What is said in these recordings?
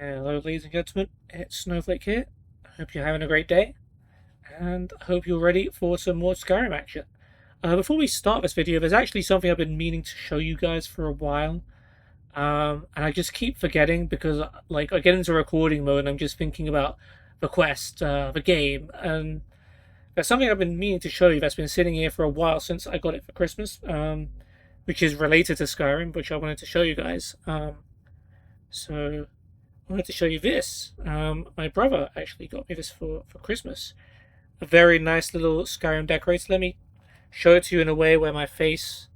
Hello, ladies and gentlemen, it's Snowflake here. I hope you're having a great day, and I hope you're ready for some more Skyrim action. Before we start this video, there's actually something I've been meaning to show you guys for a while, and I just keep forgetting because, like, I get into recording mode and I'm just thinking about the quest, the game, and there's something I've been meaning to show you that's been sitting here for a while since I got it for Christmas, which is related to Skyrim, which I wanted to show you guys. So I wanted to show you this. My brother actually got me this for Christmas. A very nice little Skyrim decorator. Let me show it to you in a way where my face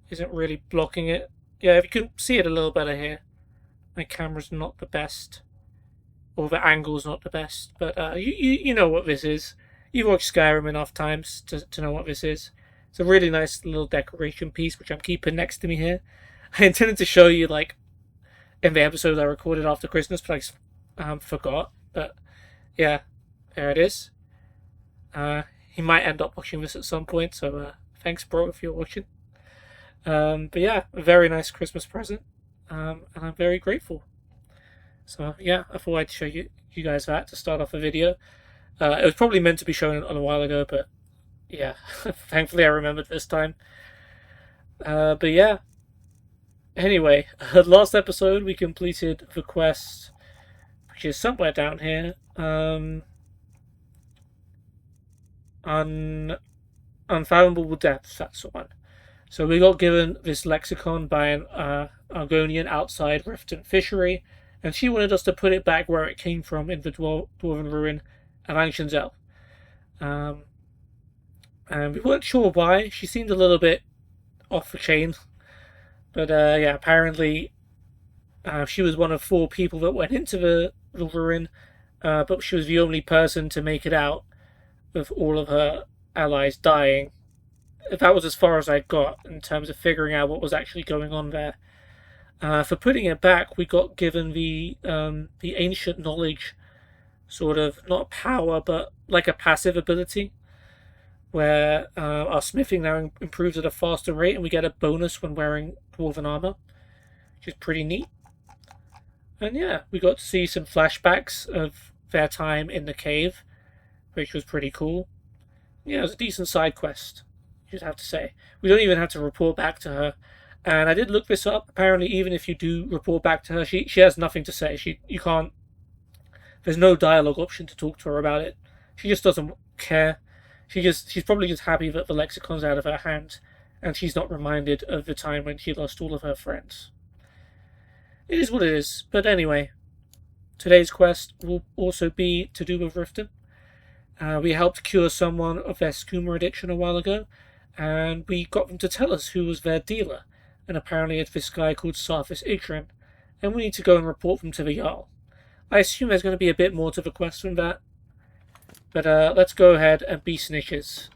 isn't really blocking it. Yeah, if you can see it a little better here. My camera's not the best. Or the angle's not the best. But you know what this is. You've watched Skyrim enough times to know what this is. It's a really nice little decoration piece, which I'm keeping next to me here. I intended to show you, like, in the episode I recorded after Christmas, but I forgot. But yeah, there it is. He might end up watching this at some point, so thanks, bro, if you're watching. But yeah, a very nice Christmas present, and I'm very grateful. So yeah, I thought I'd show you guys that to start off the video. It was probably meant to be shown a while ago, but yeah, thankfully I remembered this time. But yeah. Anyway, last episode we completed the quest, which is somewhere down here. Unfathomable Depths, that's the one. So we got given this lexicon by an Argonian outside Riften fishery, and she wanted us to put it back where it came from in the Dwarven ruin of Ancient and we weren't sure why. She seemed a little bit off the chain. But yeah, apparently she was one of 4 people that went into the ruin, but she was the only person to make it out with all of her allies dying. That was as far as I got in terms of figuring out what was actually going on there. For putting it back, we got given the ancient knowledge, sort of, not power, but like a passive ability, where our smithing now improves at a faster rate and we get a bonus when wearing dwarven armor, which is pretty neat. And yeah, we got to see some flashbacks of their time in the cave, which was pretty cool. Yeah, it was a decent side quest, you'd have to say. We don't even have to report back to her. And I did look this up. Apparently, even if you do report back to her, she has nothing to say. You can't. There's no dialogue option to talk to her about it. She just doesn't care. She's probably just happy that the lexicon's out of her hands, and she's not reminded of the time when she lost all of her friends. It is what it is. But anyway, today's quest will also be to do with Riften. We helped cure someone of their skooma addiction a while ago, and we got them to tell us who was their dealer. And apparently it's this guy called Sarthis Idrin, and we need to go and report them to the Jarl. I assume there's going to be a bit more to the quest than that. But let's go ahead and be snitches.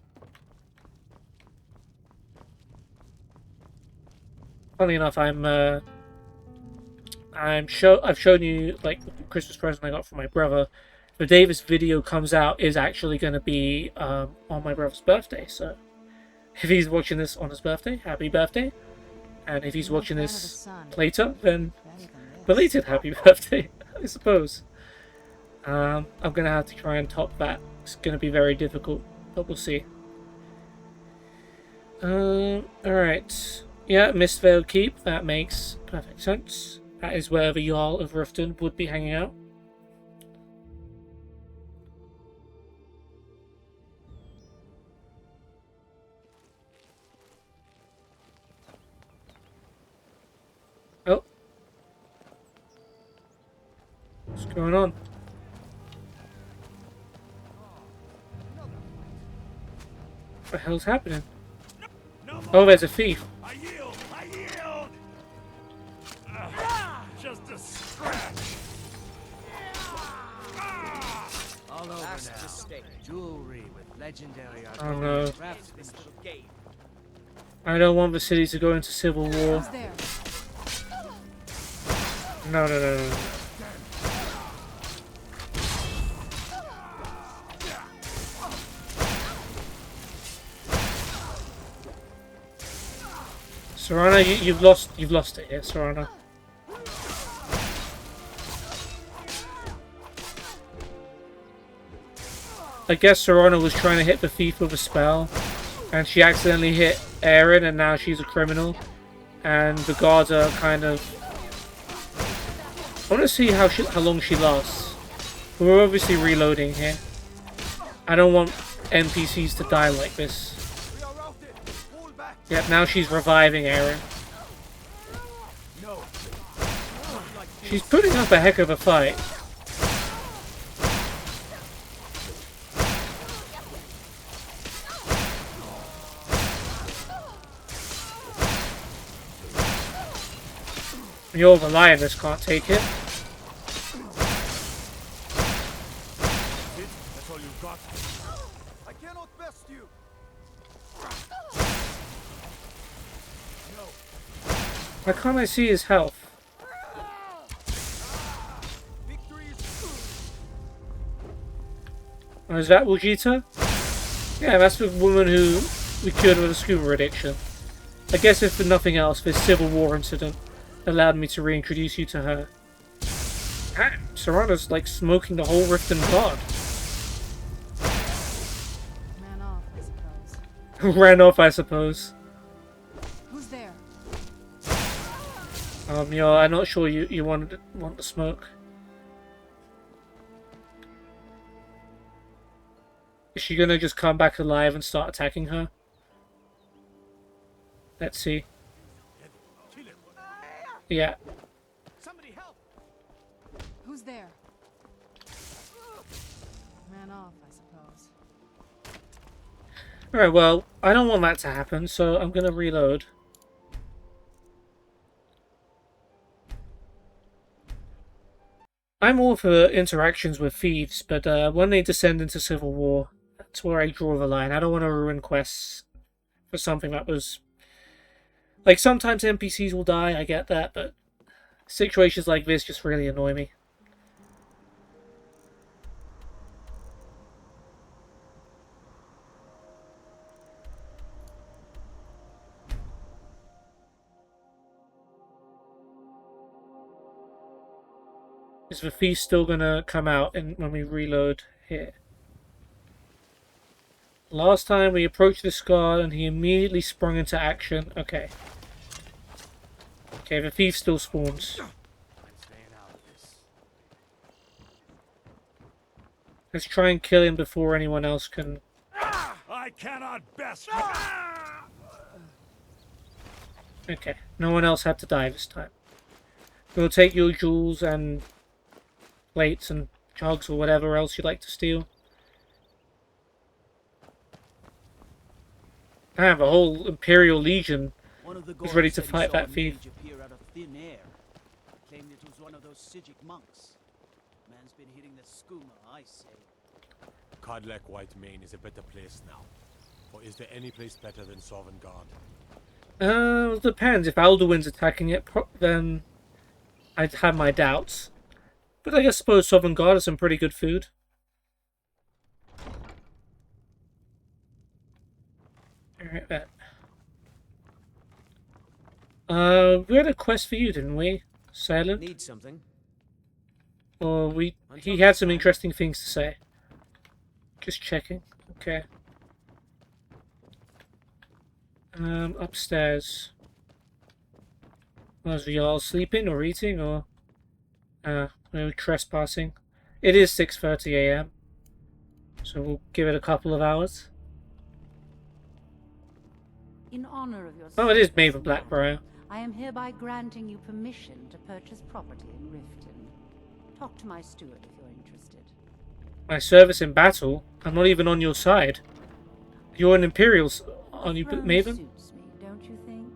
Funny enough, I've shown you, like, the Christmas present I got from my brother. The day this video comes out is actually going to be on my brother's birthday. So if he's watching this on his birthday, happy birthday. And if he's watching this later, then belated happy birthday, I suppose. I'm going to have to try and top that. It's going to be very difficult, but we'll see. Alright. Yeah, Mistvale Keep. That makes perfect sense. That is where the Jarl of Riften would be hanging out. Oh. What's going on? What the hell's happening? Oh, there's a thief. I yield! I yield! Just a scratch. All over now. Jewelry with legendary art. Oh no. Craftsmanship. I don't want the city to go into civil war. No. Serana, you've lost it, yeah, Serana. I guess Serana was trying to hit the thief with a spell, and she accidentally hit Aaron, and now she's a criminal. And the guards are kind of... I want to see how long she lasts. We're obviously reloading here. I don't want NPCs to die like this. Yep, now she's reviving Aaron. She's putting up a heck of a fight. You're the lioness can't take it. That's all you've got. I cannot best you. Why can't I see his health? Oh, is that Wujita? Yeah, that's the woman who we cured with a scuba addiction. I guess if for nothing else, this Civil War incident allowed me to reintroduce you to her. Damn, Serana's like smoking the whole Riften guard. Ran off, I suppose. Ran off, I suppose. Who's there? Yeah, I'm not sure you want the smoke. Is she gonna just come back alive and start attacking her? Let's see. Yeah. Somebody help! Who's there? Ran off, I suppose. Alright, well, I don't want that to happen, so I'm gonna reload. I'm all for interactions with thieves, but when they descend into civil war, that's where I draw the line. I don't want to ruin quests for something that was... Like, sometimes NPCs will die, I get that, but situations like this just really annoy me. Is the thief still gonna come out when we reload here? Last time we approached this guard and he immediately sprung into action. Okay. Okay, the thief still spawns. Let's try and kill him before anyone else can... I cannot best you. Okay, no one else had to die this time. We'll take your jewels and plates and jugs or whatever else you'd like to steal. Ah, the whole Imperial Legion is ready to fight that thief. Appear out of thin air. Claimed it was one of those Sijic monks. Man's been hitting the skooma, I say. Codlek White Mane is a better place now. Or is there any place better than Sovngarde? It depends. If Alduin's attacking it, then I'd have my doubts. But I suppose Sovngarde has some pretty good food. Alright, then. We had a quest for you, didn't we? Silent? Need something? Or he had some interesting things to say. Just checking. Okay. Upstairs. Was we all sleeping or eating or no trespassing? It is 6:30 AM. So we'll give it a couple of hours. In honor of your Oh, it is service, Maven Blackbriar. I am hereby granting you permission to purchase property in Riften. Talk to my steward if you're interested. My service in battle? I'm not even on your side. You're an Imperial, aren't you, Throne Maven? suits me, don't you think?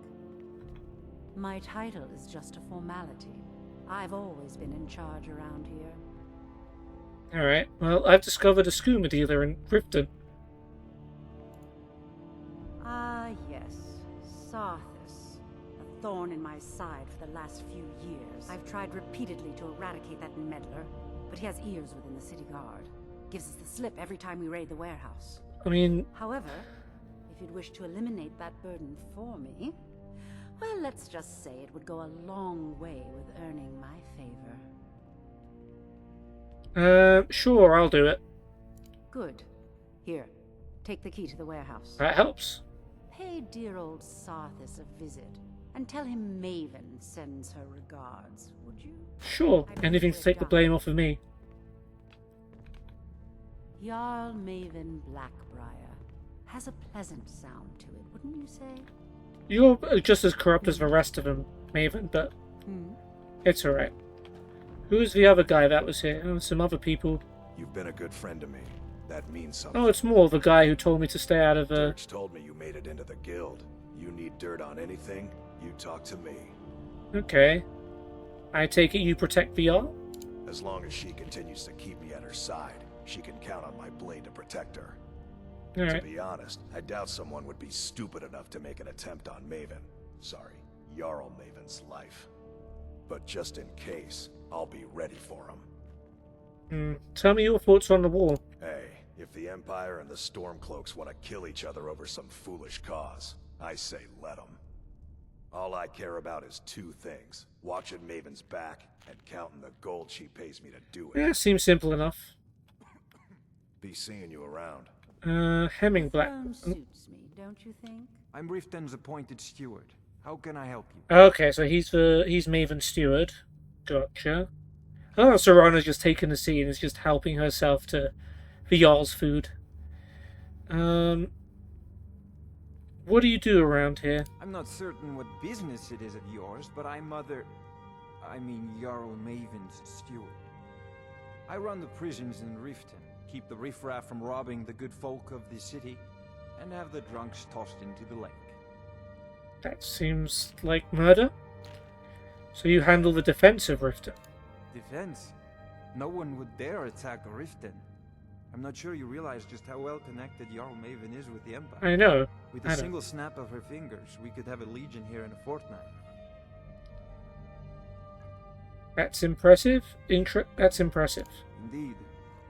My title is just a formality. I've always been in charge around here. Alright, well, I've discovered a skooma dealer in Riften. Ah, yes. Sarthus. A thorn in my side for the last few years. I've tried repeatedly to eradicate that meddler, but he has ears within the city guard. Gives us the slip every time we raid the warehouse. I mean, However, if you'd wish to eliminate that burden for me, well, let's just say it would go a long way with earning my favor. sure, I'll do it. Good. Here, take the key to the warehouse. That helps. Pay dear old Sarthis a visit, and tell him Maven sends her regards, would you? Sure, anything to take the blame off of me. Jarl Maven Blackbriar has a pleasant sound to it, wouldn't you say? You're just as corrupt as the rest of them, Maven, but it's alright. Who's the other guy that was here? Oh, some other people. You've been a good friend to me. That means something. Oh, it's more the guy who told me to stay out of the... Dirge told me you made it into the guild. You need dirt on anything, you talk to me. Okay. I take it you protect VR? As long as she continues to keep me at her side, she can count on my blade to protect her. Alright. To be honest, I doubt someone would be stupid enough to make an attempt on Maven. Sorry, Jarl Maven's life. But just in case, I'll be ready for him. Tell me your thoughts on the war. Hey, if the Empire and the Stormcloaks want to kill each other over some foolish cause, I say let them. All I care about is two things. Watching Maven's back and counting the gold she pays me to do it. Yeah, seems simple enough. Be seeing you around. Hemming Black... Throne suits me, don't you think? I'm Riften's appointed steward. How can I help you? Okay, so he's Maven's steward. Gotcha. Oh, Serana's just taking the scene, is just helping herself to the Jarl's food. What do you do around here? I'm not certain what business it is of yours, but I'm Jarl Maven's steward. I run the prisons in Riften, keep the riffraff from robbing the good folk of the city, and have the drunks tossed into the lake. That seems like murder. So you handle the defense of Riften. Defense? No one would dare attack Riften. I'm not sure you realize just how well connected Jarl Maven is with the Empire. I know. With a single snap of her fingers, we could have a legion here in a fortnight. That's impressive. That's impressive. Indeed.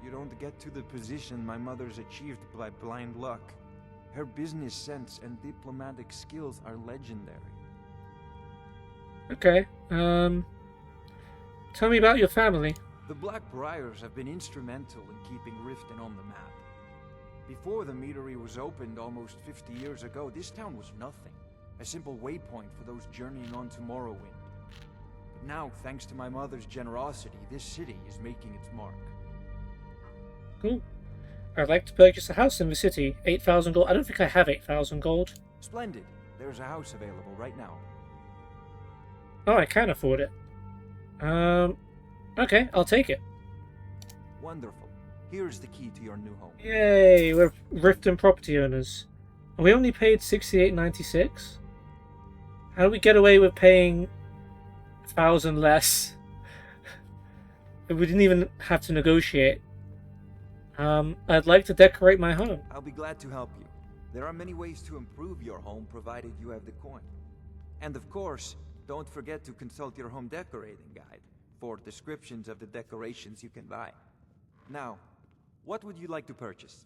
You don't get to the position my mother's achieved by blind luck. Her business sense and diplomatic skills are legendary. Okay. Tell me about your family. The Blackbriars have been instrumental in keeping Riften on the map. Before the meadery was opened almost 50 years ago, this town was nothing. A simple waypoint for those journeying on to Morrowind. But now, thanks to my mother's generosity, this city is making its mark. Cool. I'd like to purchase a house in the city. 8,000 gold. I don't think I have 8,000 gold. Splendid. There's a house available right now. Oh, I can afford it. Okay, I'll take it. Wonderful. Here's the key to your new home. Yay, we're Riften property owners. And we only paid $68.96. How do we get away with paying 1,000 less? We didn't even have to negotiate. I'd like to decorate my home. I'll be glad to help you. There are many ways to improve your home, provided you have the coin. And of course, don't forget to consult your home decorating guide for descriptions of the decorations you can buy. Now, what would you like to purchase?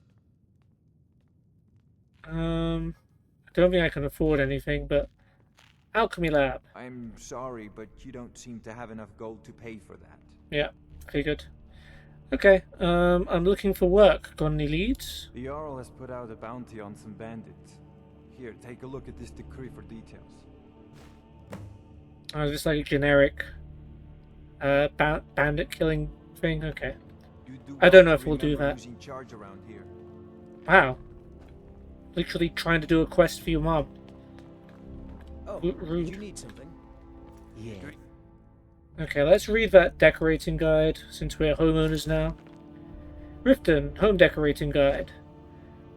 I don't think I can afford anything, but Alchemy Lab. I'm sorry, but you don't seem to have enough gold to pay for that. Yeah, figured. Okay, I'm looking for work. Got any leads? The Jarl has put out a bounty on some bandits. Here, take a look at this decree for details. Oh, just like a generic bandit killing thing? Okay. I don't know if we'll do that. Losing charge around here. Wow. Literally trying to do a quest for your mom. Oh, Rude. you need something? Yeah. Okay, let's read that decorating guide, since we're homeowners now. Riften, Home Decorating Guide.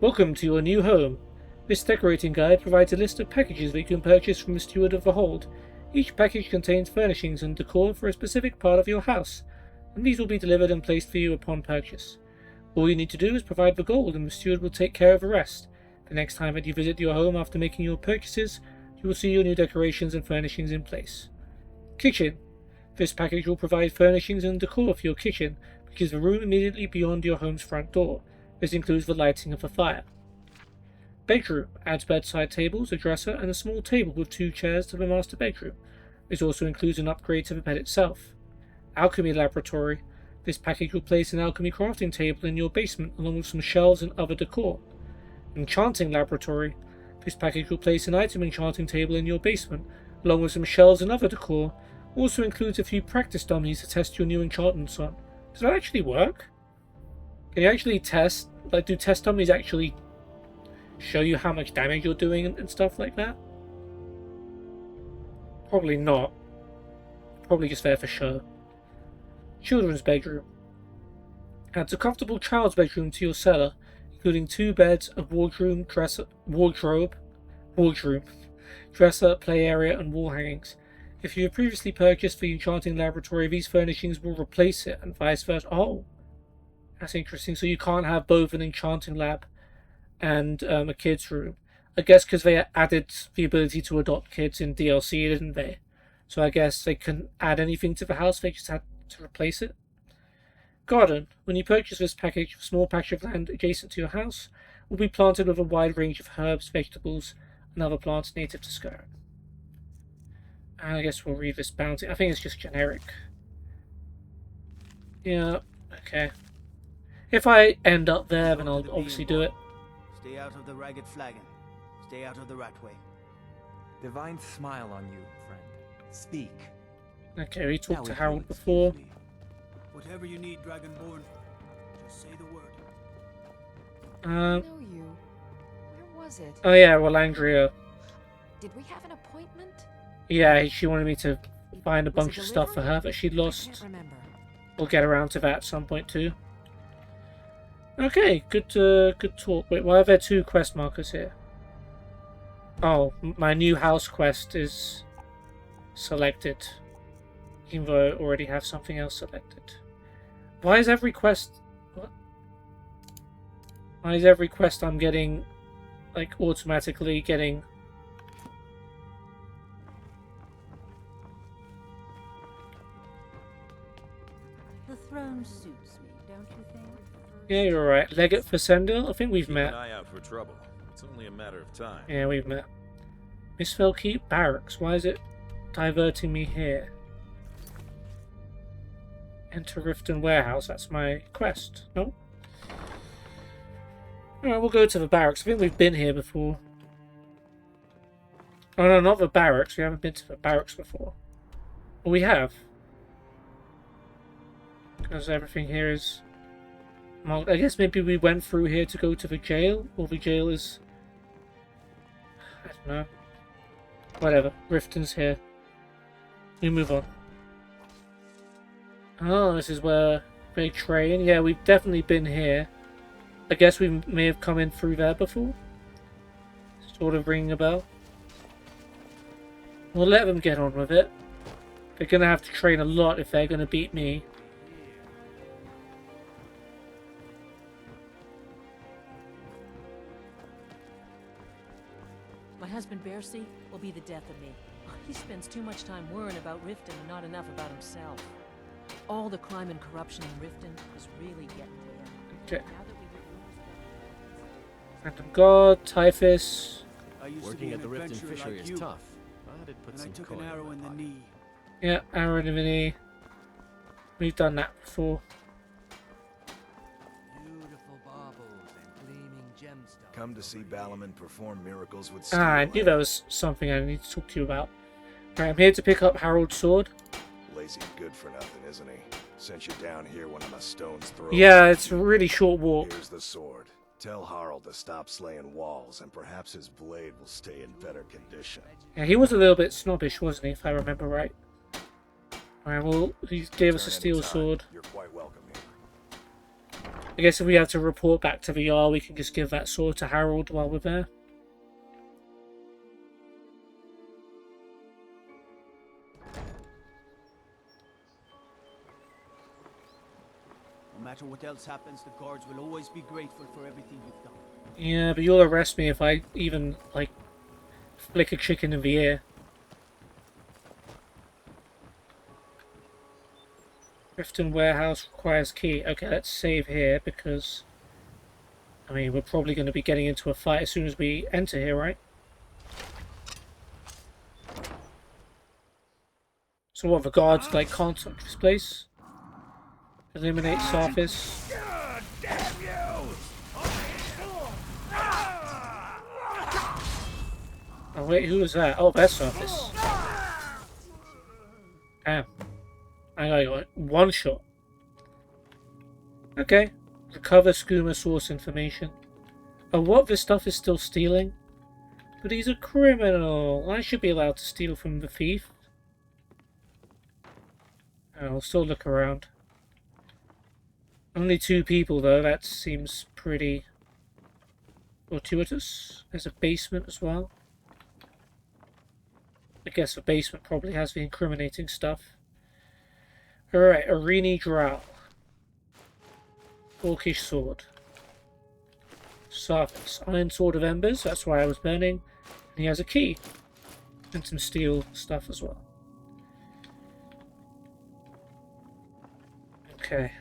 Welcome to your new home. This decorating guide provides a list of packages that you can purchase from the Steward of the Hold. Each package contains furnishings and decor for a specific part of your house, and these will be delivered and placed for you upon purchase. All you need to do is provide the gold, and the steward will take care of the rest. The next time that you visit your home after making your purchases, you will see your new decorations and furnishings in place. Kitchen. This package will provide furnishings and decor for your kitchen, which is the room immediately beyond your home's front door. This includes the lighting of a fire. Bedroom adds bedside tables, a dresser, and a small table with 2 chairs to the master bedroom. This also includes an upgrade to the bed itself. Alchemy Laboratory. This package will place an alchemy crafting table in your basement, along with some shelves and other decor. Enchanting laboratory. This package will place an item enchanting table in your basement, along with some shelves and other decor. Also includes a few practice dummies to test your new enchantments on. Does that actually work? Can you actually test? Like, do test dummies actually show you how much damage you're doing and stuff like that? Probably not. Probably just there for show. Children's bedroom. Adds a comfortable child's bedroom to your cellar, including 2 beds, a wardrobe, dresser, play area, and wall hangings. If you have previously purchased the enchanting laboratory, these furnishings will replace it, and vice versa. Oh, that's interesting. So you can't have both an enchanting lab and a kids' room. I guess because they added the ability to adopt kids in DLC, didn't they? So I guess they couldn't add anything to the house, they just had to replace it. Garden. When you purchase this package, a small patch of land adjacent to your house will be planted with a wide range of herbs, vegetables, and other plants native to Skyrim. And I guess we'll read this bounty. I think it's just generic. Yeah, okay. If I end up there, then I'll obviously do it. Stay out of the ragged flagon. Stay out of the rat way. Divine smile on you, friend. Speak. Okay, we talked to Now Harold before. Whatever you need, Dragonborn, just say the word. I know you. Where was it? Oh yeah, well, Andrea. Did we have an appointment? Yeah, she wanted me to find a Was bunch it of stuff for delivered? her that she'd I lost. can't remember. We'll get around to that at some point too. Okay, good talk. Wait, why are there 2 quest markers here? Oh, my new house quest is selected, even though I already have something else selected. Why is every quest... What? Why is every quest I'm getting, like, automatically getting... The throne suits me, don't you think? Yeah, you're right. Legate for Sendil? I think we've Keep met. an eye out for trouble. It's only a matter of time. Yeah, we've met. Misfell Keep Barracks. Why is it diverting me here? Enter Riften Warehouse. That's my quest. No? Alright, we'll go to the barracks. I think we've been here before. Oh no, not the barracks. We haven't been to the barracks before. Well, we have. Because everything here is... I guess maybe we went through here to go to the jail, or the jail is... I don't know. Whatever. Riften's here. We move on. Oh, this is where they train. Yeah, we've definitely been here. I guess we may have come in through there before. Sort of ringing a bell. We'll let them get on with it. They're going to have to train a lot if they're going to beat me. My husband Bercy will be the death of me. He spends too much time worrying about Riften and not enough about himself. All the crime and corruption in Riften is really getting to him. Okay. Now that we hear rumors Phantom God, Typhus. I used to Working be at an the Riften adventurer fishery like is you, tough, but it puts and I some took an coin arrow in my the pocket. knee. Yeah, Arrow Divinity. We've done that before. Beautiful baubles and gleaming gemstones. Come to see Balaman perform miracles with Ah, I knew there was something I need to talk to you about. Right, I'm here to pick up Harold's sword. Lazy good for nothing, isn't he? Sent you down here when I'm a stone's throw. Yeah, it's a really short walk. Here's the sword. Tell Harald to stop slaying walls, and perhaps his blade will stay in better condition. Yeah, he was a little bit snobbish, wasn't he, if I remember right? Alright, well, he gave us a Return steel anytime. sword. You're quite welcome here. I guess if we have to report back to the Jarl, we can just give that sword to Harold while we're there. No matter what else happens, the guards will always be grateful for everything you've done. Yeah, but you'll arrest me if I even, like, flick a chicken in the air. Riften Warehouse requires key. Okay, let's save here because... I mean, we're probably going to be getting into a fight as soon as we enter here, right? So what, the guards, like, can't touch this place? Eliminate Sarthis. Oh wait, who was that? Oh, that's Sarthis. Damn. I got one shot. Okay. Recover skooma source information. Oh, what? This stuff is still stealing? But he's a criminal. I should be allowed to steal from the thief. I'll still look around. Only 2 people though, that seems pretty fortuitous. There's a basement as well. I guess the basement probably has the incriminating stuff. Alright, Arini Drow. Orcish sword. Sarthis. Iron Sword of Embers, that's why I was burning. And he has a key. And some steel stuff as well. Okay,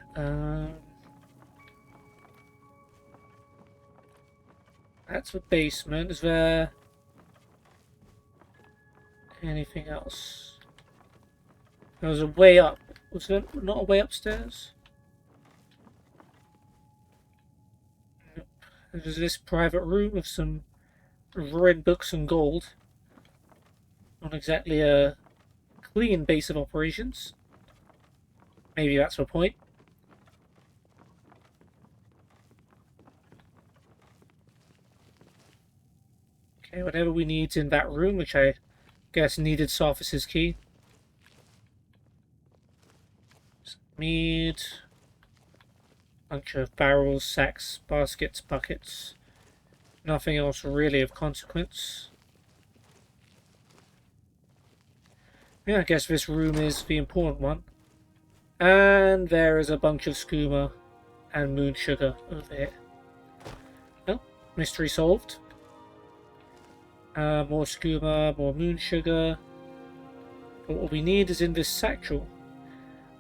that's the basement. Is there anything else? There was a way up. Was there not a way upstairs? Nope. There's this private room with some ruined books and gold. Not exactly a clean base of operations. Maybe that's the point. Okay, whatever we need in that room, which I guess needed Sarthis' key. Some mead. Bunch of barrels, sacks, baskets, buckets. Nothing else really of consequence. Yeah, I guess this room is the important one. And there is a bunch of skooma and moon sugar over here. Well, mystery solved. More skooma, more moon sugar. But what we need is in this satchel.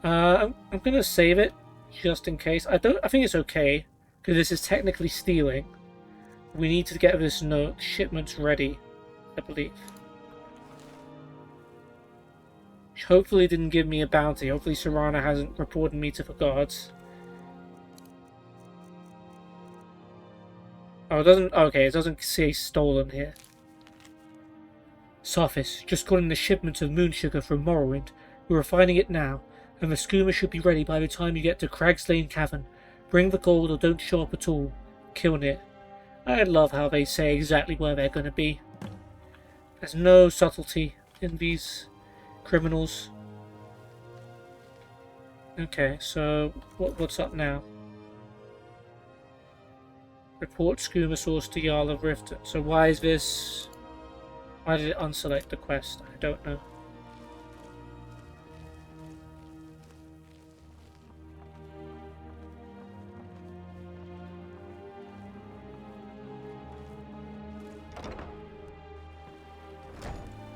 I'm gonna save it just in case. I think it's okay because this is technically stealing. We need to get this note. Shipment's ready, I believe. Hopefully didn't give me a bounty. Hopefully Serana hasn't reported me to the guards. Oh, it doesn't... Okay, it doesn't say stolen here. Sarthis, just got in the shipment of moon sugar from Morrowind. We're refining it now, and the skooma should be ready by the time you get to Crag's Lane Cavern. Bring the gold or don't show up at all. Kill near. I love how they say exactly where they're going to be. There's no subtlety in these criminals. Okay, so what's up now? Report skooma source to Jarl of Riften. So why is this... Why did it unselect the quest? I don't know.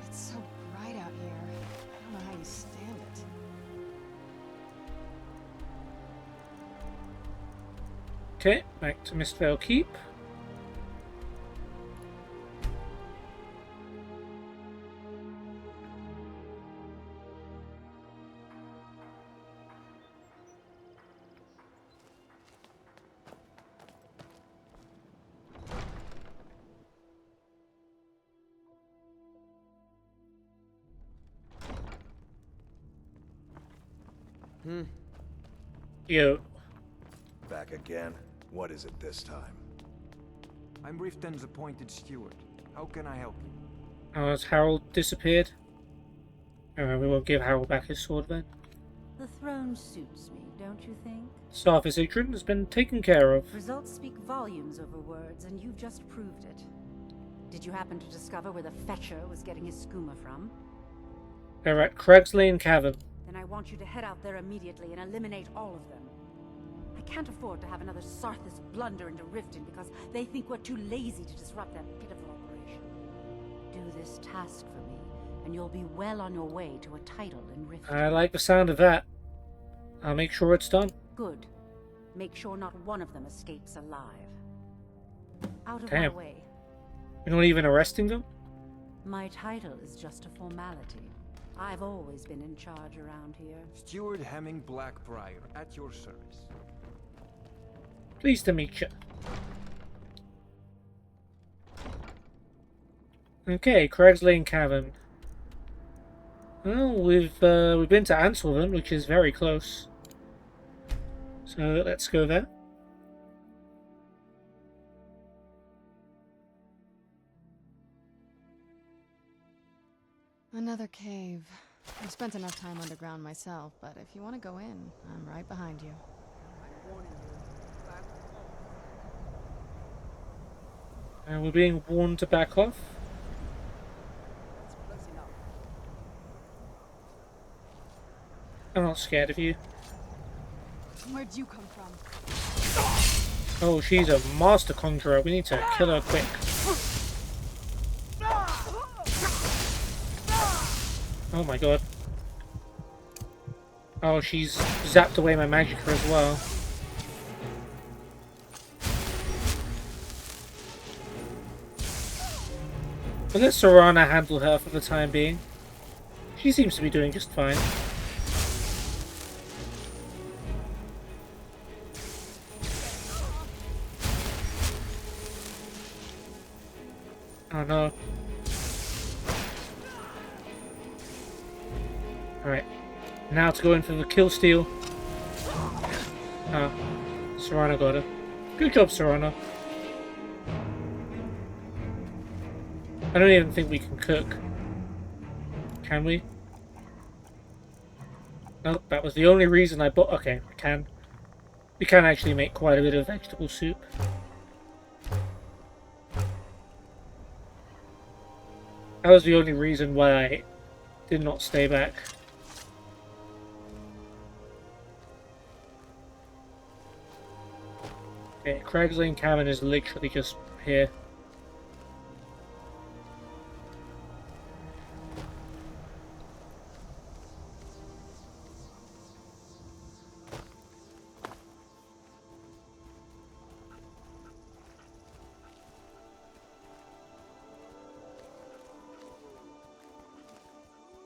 It's so bright out here. I don't know how you stand it. Okay, back to Mistvale Keep. Yo. Back again? What is it this time? I'm Riften's appointed steward. How can I help you? Oh, has Harold disappeared? Alright, we won't give Harold back his sword then. The throne suits me, don't you think? Sarthis Ignorant has been taken care of. Results speak volumes over words, and you've just proved it. Did you happen to discover where the Fetcher was getting his skooma from? They're at Crag's Lane Cavern. Then I want you to head out there immediately and eliminate all of them. I can't afford to have another Sarthis blunder into Riften because they think we're too lazy to disrupt that pitiful operation. Do this task for me, and you'll be well on your way to a title in Riften. I like the sound of that. I'll make sure it's done. Good. Make sure not one of them escapes alive. Out of Damn. my way. You're not even arresting them? My title is just a formality. I've always been in charge around here. Steward Hemming Blackbriar, at your service. Pleased to meet you. Okay, Craig's Lane Cavern. Well, we've been to Anselven, which is very close. So let's go there. Another cave. I've spent enough time underground myself, but if you want to go in, I'm right behind you. And we're being warned to back off. I'm not scared of you. Where'd you come from? Oh, she's a master conjurer. We need to kill her quick. Oh my god. Oh, she's zapped away my magicka as well. But let Serana handle her for the time being. She seems to be doing just fine. Oh no. Alright. Now to go in for the kill steal. Ah. Serana got her. Good job, Serana. I don't even think we can cook. Can we? No, that was the only reason I bought... Okay, we can. We can actually make quite a bit of vegetable soup. That was the only reason why I did not stay back. Okay, Craig's Lane Cavern is literally just here.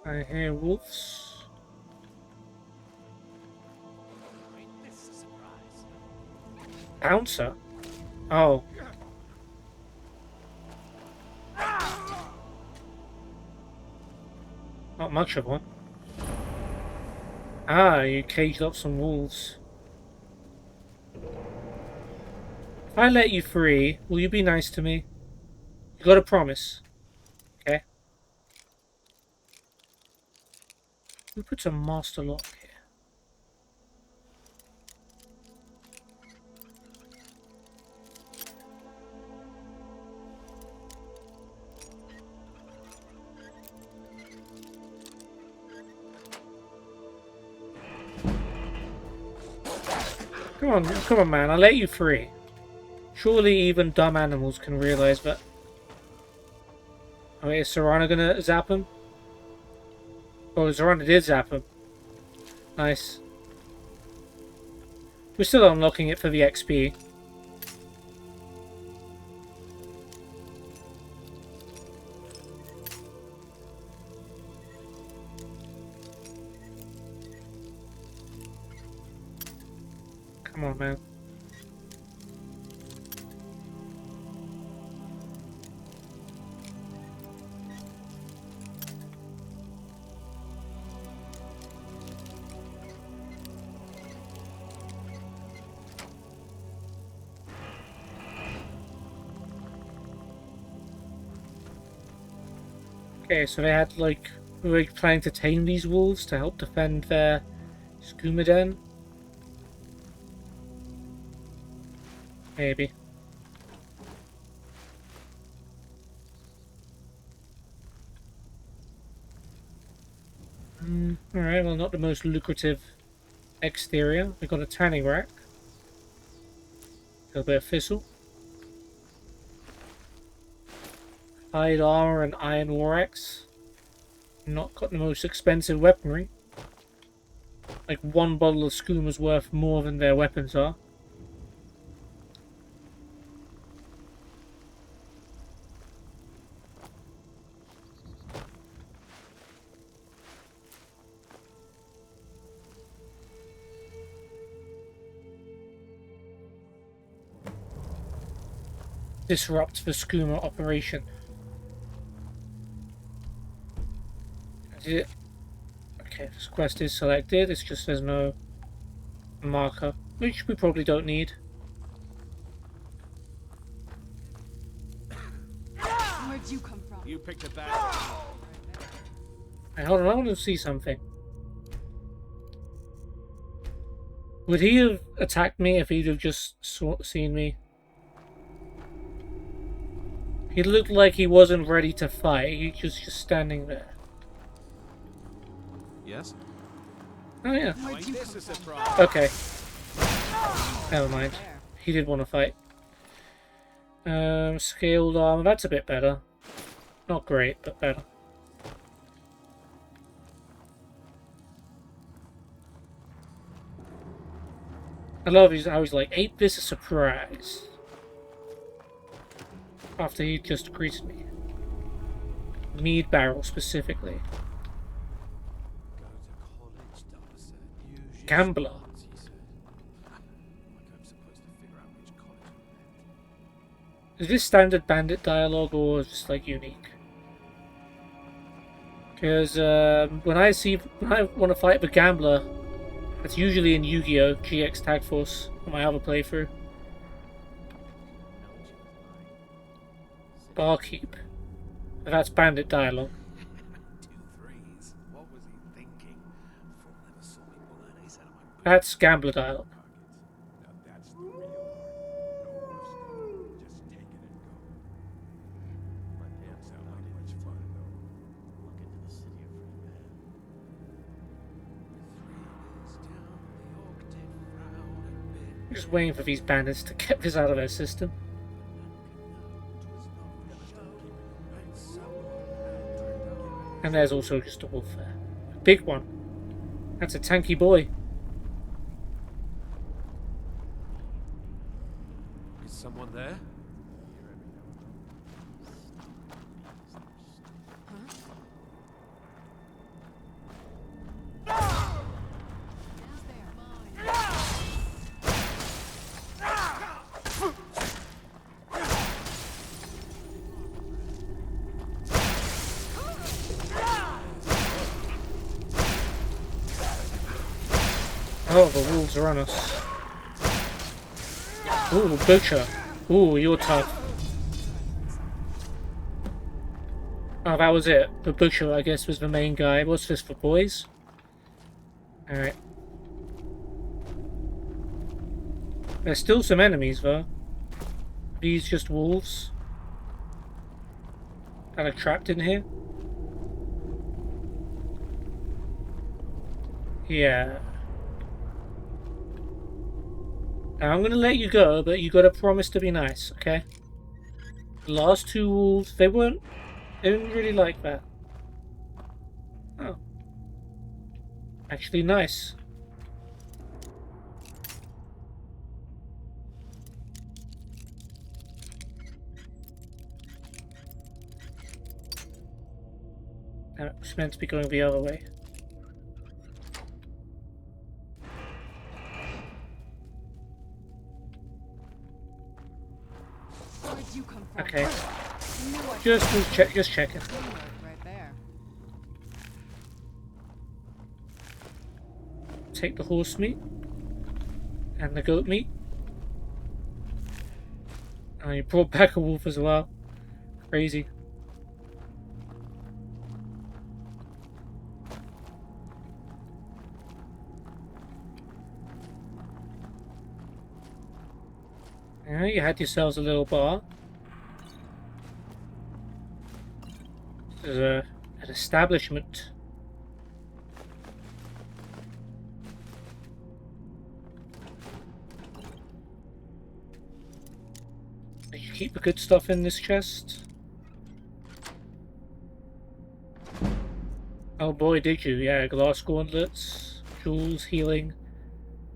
I hear wolves. Bouncer? Oh. Not much of one. Ah, you caged up some wolves. If I let you free, will you be nice to me? You got a promise. Okay? Who puts a master lock here? Come on, man. I'll let you free. Surely even dumb animals can realize that. Oh, wait, is Serana gonna zap him? Oh, Serana did zap him. Nice. We're still unlocking it for the XP. Come on, man. Okay, so they had, like, we were planning to tame these wolves to help defend their skooma den. Maybe. Alright, well, not the most lucrative exterior. We got a tanning rack. A bit of thistle. Hide armor and iron war axe. Not got the most expensive weaponry. Like one bottle of skooma's worth more than their weapons are. disrupt the skooma operation. Did it? Okay, this quest is selected. It's just there's no marker, which we probably don't need. Where'd you come from? You picked a bad. Hey, hold on, I want to see something. Would he have attacked me if he'd have just seen me? He looked like he wasn't ready to fight. He was just standing there. Yes? Oh yeah. Where'd you come This is a from? problem. Okay. Never mind. He did want to fight. Scaled armor. That's a bit better. Not great, but better. I love how he's like, ain't this a surprise? After he just greeted me. Mead barrel specifically. Gambler. Is this standard bandit dialogue or is this like unique? Because when I want to fight the gambler, it's usually in Yu-Gi-Oh! GX Tag Force on my other playthrough. Barkeep. That's bandit dialogue. 2 3s. What was he thinking? Fool never saw me pull an ace out of my boot. That's gambler dialogue. Now that's the real part. No more stuff. Just take it and go. My pants sound like much fun though. Look into the city of free men. Just waiting for these bandits to get this out of their system. And there's also just a wolf there. A big one. That's a tanky boy. Is someone there? Oh, the wolves are on us. Ooh, butcher. Ooh, you're tough. Oh, that was it. The butcher, I guess, was the main guy. What's this for boys? Alright. There's still some enemies, though. These just wolves. Kind of trapped in here. Yeah. Now, I'm gonna let you go, but you gotta promise to be nice, okay? The last 2 wolves, they didn't really like that. Oh. Actually nice. That was meant to be going the other way. Where'd you come from? Okay. Knew I Just checking. right there. Take the horse meat and the goat meat. Oh, you brought back a wolf as well. Crazy. Yeah, you had yourselves a little bar. This is an establishment. Did you keep the good stuff in this chest? Oh boy, did you. Yeah, glass gauntlets, jewels, healing,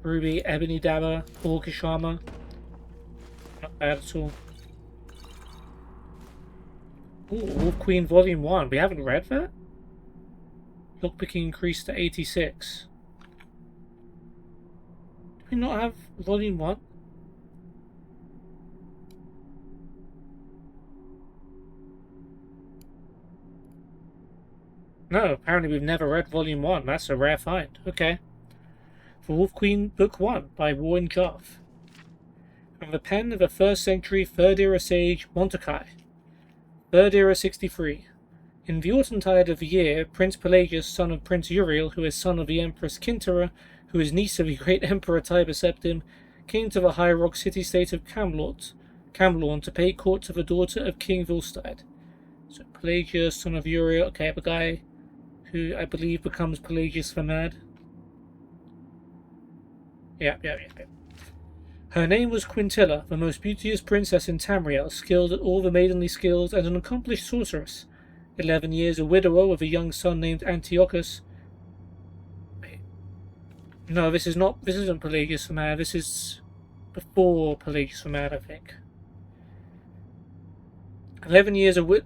ruby, ebony dagger, orcish armor. Not bad at all. Ooh, Wolf Queen Volume 1. We haven't read that? Lockpicking increased to 86. Do we not have Volume 1? No, apparently we've never read Volume 1. That's a rare find. Okay. The Wolf Queen, Book 1 by Warren Jarve. From the pen of a 1st century 3rd era sage, Montakai. 3rd era 63. In the autumntide of the year, Prince Pelagius, son of Prince Uriel, who is son of the Empress Kintera, who is niece of the great Emperor Tiber Septim, came to the high rock city-state of Camlorn to pay court to the daughter of King Volstead. So Pelagius, son of Uriel, okay, the guy who I believe becomes Pelagius the Mad. Yeah. Her name was Quintilla, the most beauteous princess in Tamriel, skilled at all the maidenly skills and an accomplished sorceress. 11 years a widower with a young son named Antiochus. Wait. No, this isn't Pelagius the Mad, this is before Pelagius the Mad, I think. 11 years a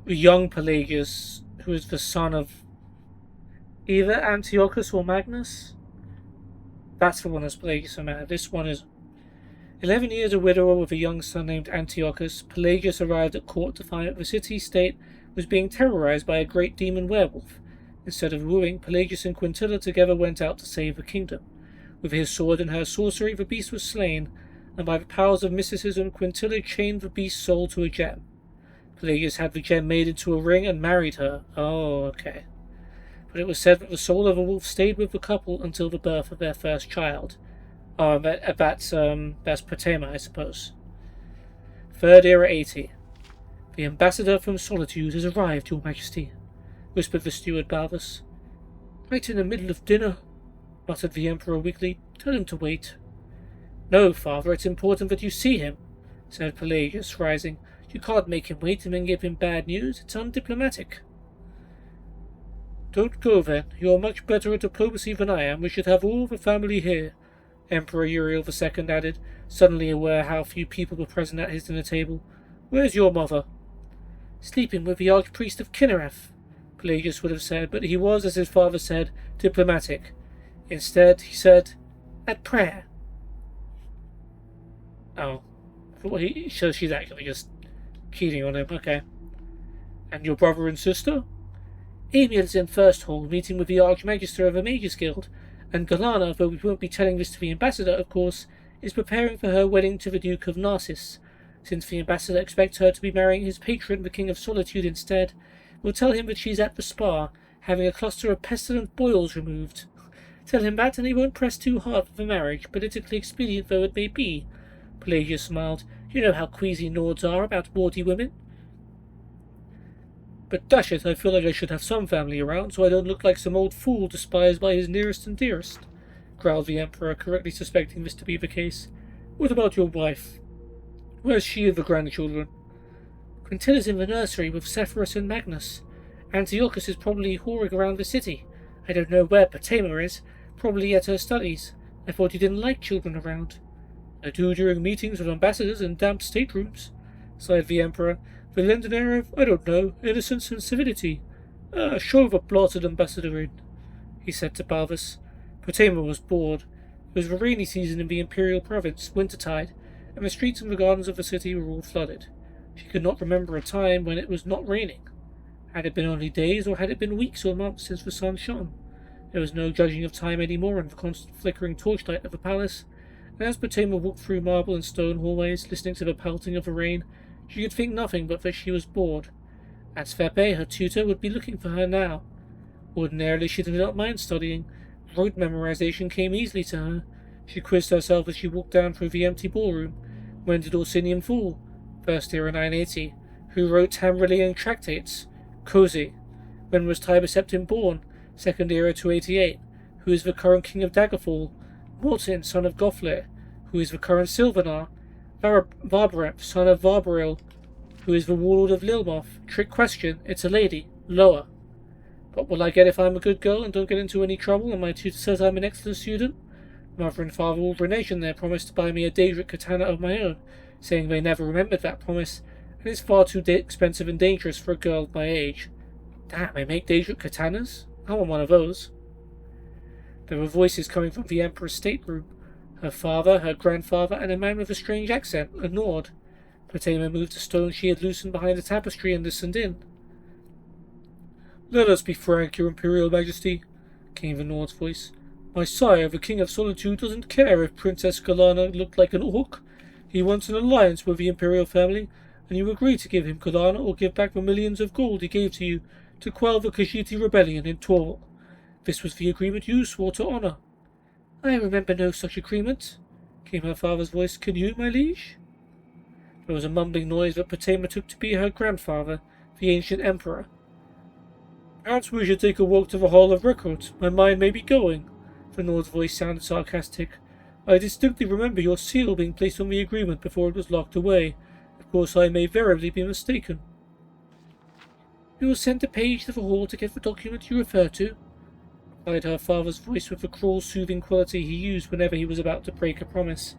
young Pelagius, who is the son of either Antiochus or Magnus. That's the one that's Pelagius the Mad. This one is 11 years a widower with a young son named Antiochus. Pelagius arrived at court to find that the city-state was being terrorized by a great demon werewolf. Instead of wooing, Pelagius and Quintilla together went out to save the kingdom. With his sword and her sorcery, the beast was slain, and by the powers of mysticism, Quintilla chained the beast's soul to a gem. Pelagius had the gem made into a ring and married her. Oh, okay. But it was said that the soul of a wolf stayed with the couple until the birth of their first child. Oh, that's Potema, I suppose. 3rd era 80. The ambassador from Solitude has arrived, Your Majesty, whispered the steward Balthus. Right in the middle of dinner, muttered the Emperor weakly. Tell him to wait. No, father, it's important that you see him, said Pelagius, rising. You can't make him wait and then give him bad news. It's undiplomatic. Don't go, then. You are much better at diplomacy than I am. We should have all the family here, Emperor Uriel II added, suddenly aware how few people were present at his dinner table. Where's your mother? Sleeping with the Archpriest of Kinnereth, Pelagius would have said, but he was, as his father said, diplomatic. Instead, he said, at prayer. Oh. So she's actually just cheating on him, okay. And your brother and sister? Amiel is in First Hall, meeting with the Archmagister of the Mages Guild, and Galana, though we won't be telling this to the ambassador, of course, is preparing for her wedding to the Duke of Narcissus. Since the ambassador expects her to be marrying his patron, the King of Solitude, instead, we'll tell him that she's at the spa, having a cluster of pestilent boils removed. Tell him that, and he won't press too hard for the marriage, politically expedient though it may be. Pelagius smiled. You know how queasy Nords are about bawdy women. But dash it, I feel like I should have some family around, so I don't look like some old fool despised by his nearest and dearest, growled the Emperor, correctly suspecting this to be the case. What about your wife? Where's she and the grandchildren? Quintilla's in the nursery with Sepphoris and Magnus. Antiochus is probably whoring around the city. I don't know where Potema is, probably at her studies. I thought you didn't like children around. I do during meetings with ambassadors in damp staterooms, sighed the Emperor. They lend an air of, I don't know, innocence and civility. Show the blotted ambassador in, he said to Balthus. Potema was bored. It was the rainy season in the Imperial Province, wintertide, and the streets and the gardens of the city were all flooded. She could not remember a time when it was not raining. Had it been only days, or had it been weeks or months since the sun shone? There was no judging of time any more in the constant flickering torchlight of the palace, and as Potema walked through marble and stone hallways, listening to the pelting of the rain, she could think nothing but that she was bored. As Svepe, her tutor, would be looking for her now. Ordinarily she did not mind studying. Rote memorization came easily to her. She quizzed herself as she walked down through the empty ballroom. When did Orsinium fall? First era 980. Who wrote Tamrillian tractates? Cozy. When was Tiber Septim born? Second era 288. Who is the current king of Daggerfall? Mortin, son of Gothlir. Who is the current Sylvanar? Varbrep, son of Varbaril. Who is the warlord of Lilmoth? Trick question. It's a lady. Lower. What will I get if I'm a good girl and don't get into any trouble and my tutor says I'm an excellent student? Mother and father Aldrination there promised to buy me a Daedric katana of my own, saying they never remembered that promise, and it's far too expensive and dangerous for a girl of my age. Damn, they make Daedric katanas? I want one of those. There were voices coming from the Emperor's stateroom. Her father, her grandfather, and a man with a strange accent, a Nord. Potema moved a stone she had loosened behind the tapestry and listened in. Let us be frank, your Imperial Majesty, came Venord's voice. My sire, the King of Solitude, doesn't care if Princess Kalana looked like an orc. He wants an alliance with the Imperial family, and you agree to give him Kalana or give back the millions of gold he gave to you to quell the Khajiiti rebellion in Torval. This was the agreement you swore to honor. I remember no such agreement, came her father's voice. Can you, my liege? There was a mumbling noise that Potema took to be her grandfather, the ancient emperor. Perhaps we should take a walk to the Hall of Records. My mind may be going. Venord's voice sounded sarcastic. I distinctly remember your seal being placed on the agreement before it was locked away. Of course, I may veritably be mistaken. We will send a page to the hall to get the document you refer to, replied her father's voice with the cruel, soothing quality he used whenever he was about to break a promise.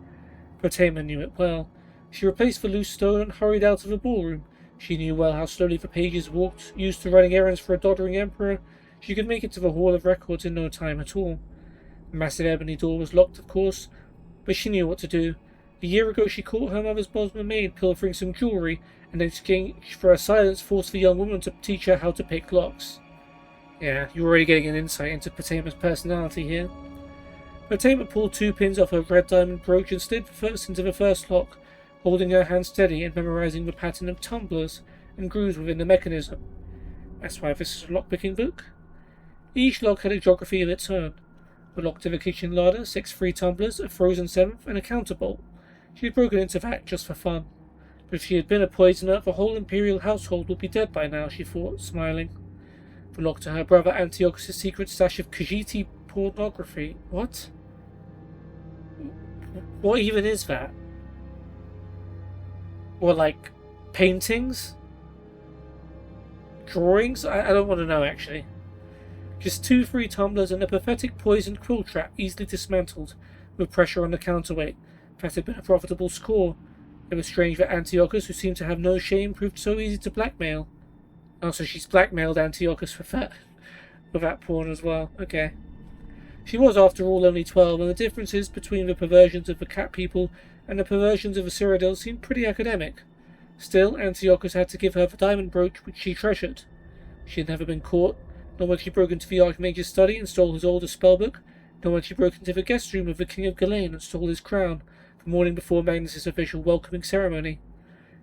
Potema knew it well. She replaced the loose stone and hurried out of the ballroom. She knew well how slowly the pages walked. Used to running errands for a doddering emperor, she could make it to the Hall of Records in no time at all. The massive ebony door was locked, of course, but she knew what to do. A year ago she caught her mother's Bosma maid pilfering some jewellery, and in exchange for her silence forced the young woman to teach her how to pick locks. Yeah, you're already getting an insight into Potema's personality here. Potema pulled 2 pins off her red diamond brooch and slid the first into the first lock, holding her hand steady and memorizing the pattern of tumblers and grooves within the mechanism. That's why this is a lockpicking book. Each lock had a geography of its own. The lock to the kitchen larder, 6 free tumblers, a frozen 7th, and a counterbolt. She had broken into that just for fun. But if she had been a poisoner, the whole Imperial household would be dead by now, she thought, smiling. The lock to her brother Antiochus' secret stash of Khajiiti pornography. What? What even is that? Or like paintings? Drawings? I don't want to know, actually. Just 2 free tumblers and a pathetic poisoned quill trap easily dismantled, with pressure on the counterweight. That had been a profitable score. It was strange that Antiochus, who seemed to have no shame, proved so easy to blackmail. Oh, so she's blackmailed Antiochus with that porn as well. Okay. She was, after all, only 12, and the differences between the perversions of the cat people and the perversions of the Cyrodiil seemed pretty academic. Still, Antiochus had to give her the diamond brooch which she treasured. She had never been caught, nor when she broke into the Archmage's study and stole his oldest spellbook, nor when she broke into the guest room of the King of Ghislaine and stole his crown, the morning before Magnus's official welcoming ceremony.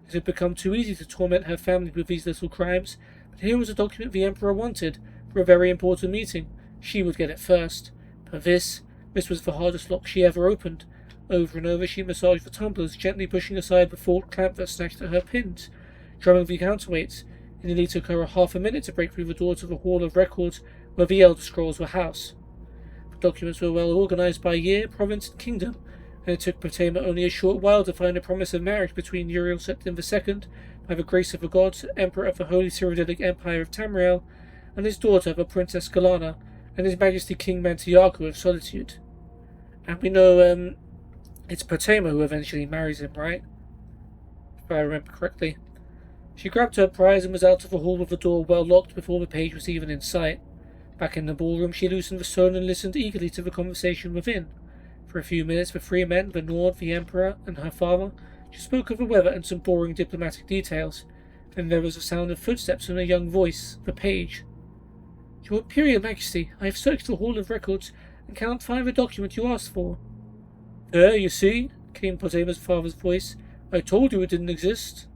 It had become too easy to torment her family with these little crimes, but here was a document the Emperor wanted, for a very important meeting. She would get it first. But this was the hardest lock she ever opened. Over and over she massaged the tumblers, gently pushing aside the forked clamp that snatched at her pins, drumming the counterweights. It nearly took her half a minute to break through the door to the Hall of Records, where the Elder Scrolls were housed. The documents were well organized by year, province, and kingdom, and it took Potema only a short while to find a promise of marriage between Uriel Septim II, by the grace of the gods, Emperor of the Holy Cyrodiilic Empire of Tamriel, and his daughter, the Princess Galana, and His Majesty King Mantiarco of Solitude. And we know, it's Potema who eventually marries him, right? If I remember correctly. She grabbed her prize and was out of the hall with the door well locked before the page was even in sight. Back in the ballroom, she loosened the stone and listened eagerly to the conversation within. For a few minutes, the 3 men, the Nord, the Emperor, and her father, just spoke of the weather and some boring diplomatic details. Then there was a sound of footsteps and a young voice, the page. Your Imperial Majesty, I have searched the Hall of Records and cannot find the document you asked for. There, you see, came Potema's father's voice. I told you it didn't exist.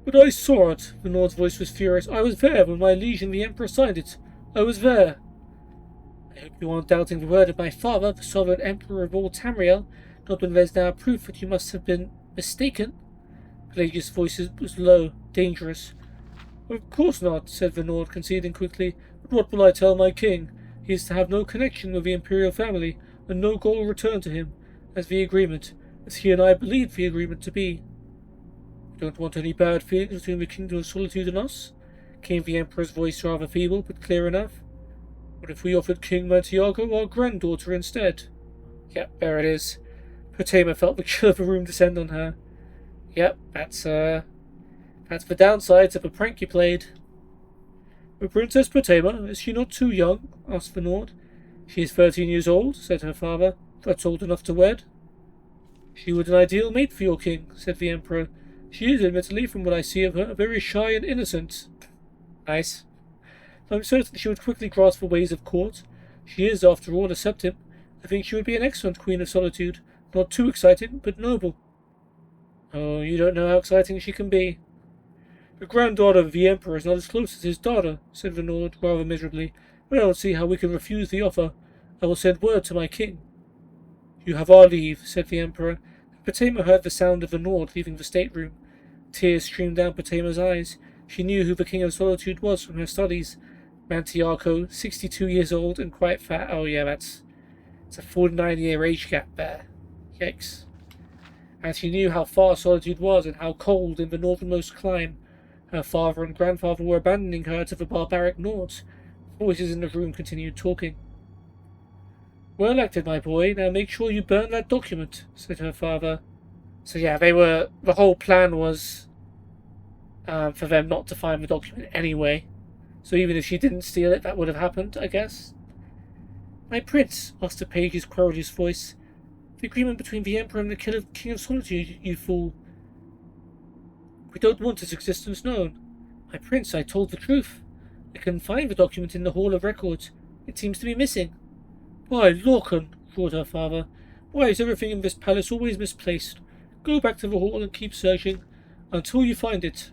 But I saw it. The Nord's voice was furious. I was there when my liege and the Emperor signed it. I was there. I hope you aren't doubting the word of my father, the sovereign Emperor of all Tamriel, not when there's now proof that you must have been mistaken. Pelagia's voice was low, dangerous. Of course not, said the Nord, conceding quickly. But what will I tell my king? He is to have no connection with the Imperial family, and no gold returned to him, as he and I believed the agreement to be. You don't want any bad feelings between the Kingdom of Solitude and us? Came the Emperor's voice, rather feeble, but clear enough. What if we offered King Mantiarco our granddaughter instead? Yep, there it is. Potema felt the chill of the room descend on her. Yep, that's the downsides of a prank you played. But Princess Potema, is she not too young? Asked the Nord. She is 13 years old, said her father. That's old enough to wed. She would an ideal mate for your king, said the Emperor. She is, admittedly, from what I see of her, very shy and innocent. Nice. I'm certain she would quickly grasp the ways of court. She is, after all, a septim. I think she would be an excellent Queen of Solitude. Not too exciting, but noble. Oh, you don't know how exciting she can be. The granddaughter of the Emperor is not as close as his daughter, said Renaud, rather miserably. But I don't see how we can refuse the offer. I will send word to my king. You have our leave, said the Emperor. Potema heard the sound of Renaud leaving the stateroom. Tears streamed down Potema's eyes. She knew who the King of Solitude was from her studies. Mantiarco, 62 years old and quite fat. Oh yeah, it's a 49-year age gap there. Yikes. And she knew how far Solitude was and how cold in the northernmost clime. Her father and grandfather were abandoning her to the barbaric Nords. Voices in the room continued talking. Well acted, my boy. Now make sure you burn that document, said her father. So yeah, the whole plan was for them not to find the document anyway. So even if she didn't steal it, that would have happened, I guess. My prince, asked a page's querulous voice. The agreement between the Emperor and the King of Solitude, you fool. We don't want its existence known. My prince, I told the truth. I couldn't find the document in the Hall of Records. It seems to be missing. Why, Lorcan, roared her father. Why is everything in this palace always misplaced? Go back to the hall and keep searching until you find it.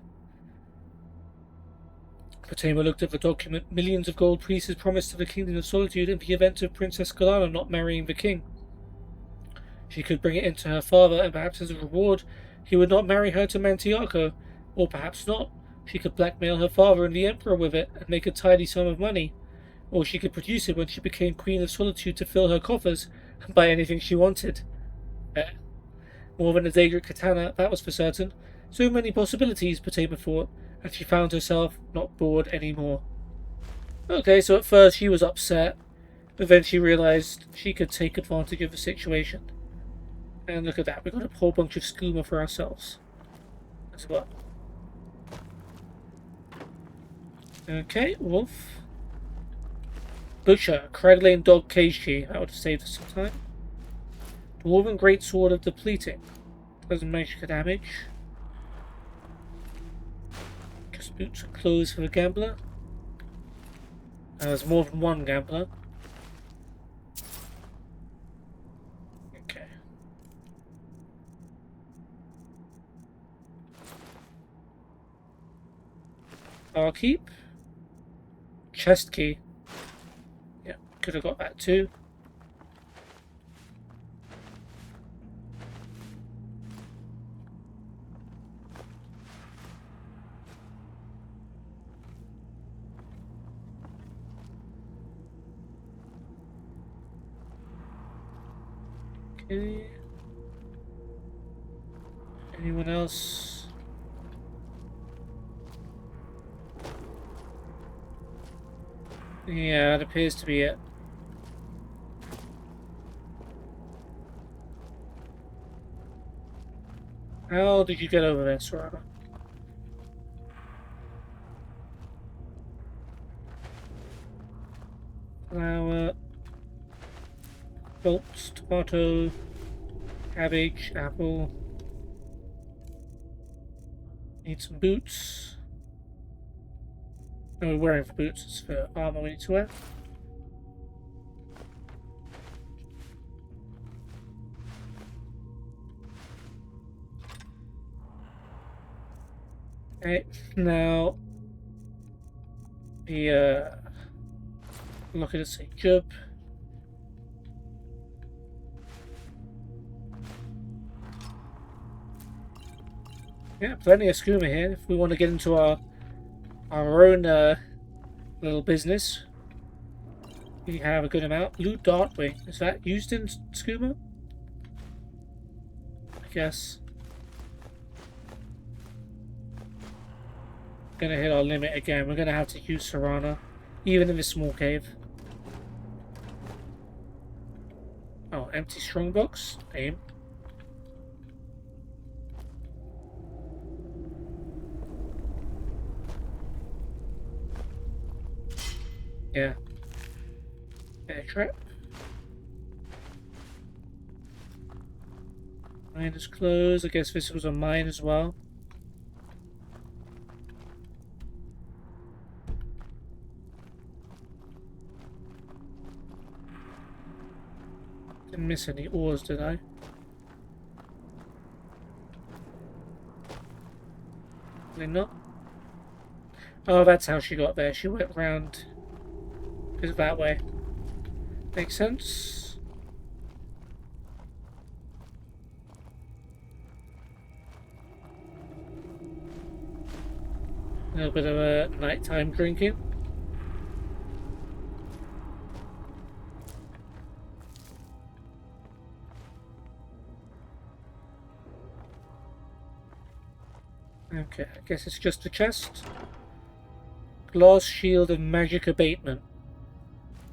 Potema looked at the document. Millions of gold pieces promised to the Kingdom of Solitude in the event of Princess Galana not marrying the king. She could bring it in to her father, and perhaps as a reward, he would not marry her to Mantiarco. Or perhaps not. She could blackmail her father and the Emperor with it, and make a tidy sum of money. Or she could produce it when she became Queen of Solitude to fill her coffers, and buy anything she wanted. More than a Daedric katana, that was for certain. So many possibilities, Potema thought, and she found herself not bored anymore. Okay, so at first she was upset, but then she realised she could take advantage of the situation. And look at that, we got a whole bunch of skooma for ourselves as well. Okay, wolf. Butcher, Craglane Dog Cage Key. That would have saved us some time. Dwarven Greatsword of Depleting. Doesn't magic damage. Just boots and clothes for the gambler. There's more than one gambler. Okay. Barkeep. Chest key. Yeah, could have got that too. Okay. Anyone else? Yeah, it appears to be it. How did you get over there, Sorana? Flour, bolts, tomato, cabbage, apple. Need some boots. No, we're wearing for boots, it's for armor we need to wear. Okay, now the look at it, say job. Yeah, plenty of skooma here if we want to get into our own little business. We have a good amount. Loot Dartwing. Is that used in skooma? I guess. Gonna hit our limit again. We're gonna have to use Sorana, even in this small cave. Oh, empty strongbox. Aim. Yeah. Bear trap. Mine is closed. I guess this was a mine as well. Didn't miss any ores, did I? Probably not. Oh, that's how she got there. She went round. Is that way? Makes sense. A little bit of a nighttime drinking. Okay, I guess it's just a chest. Glass shield and magic abatement.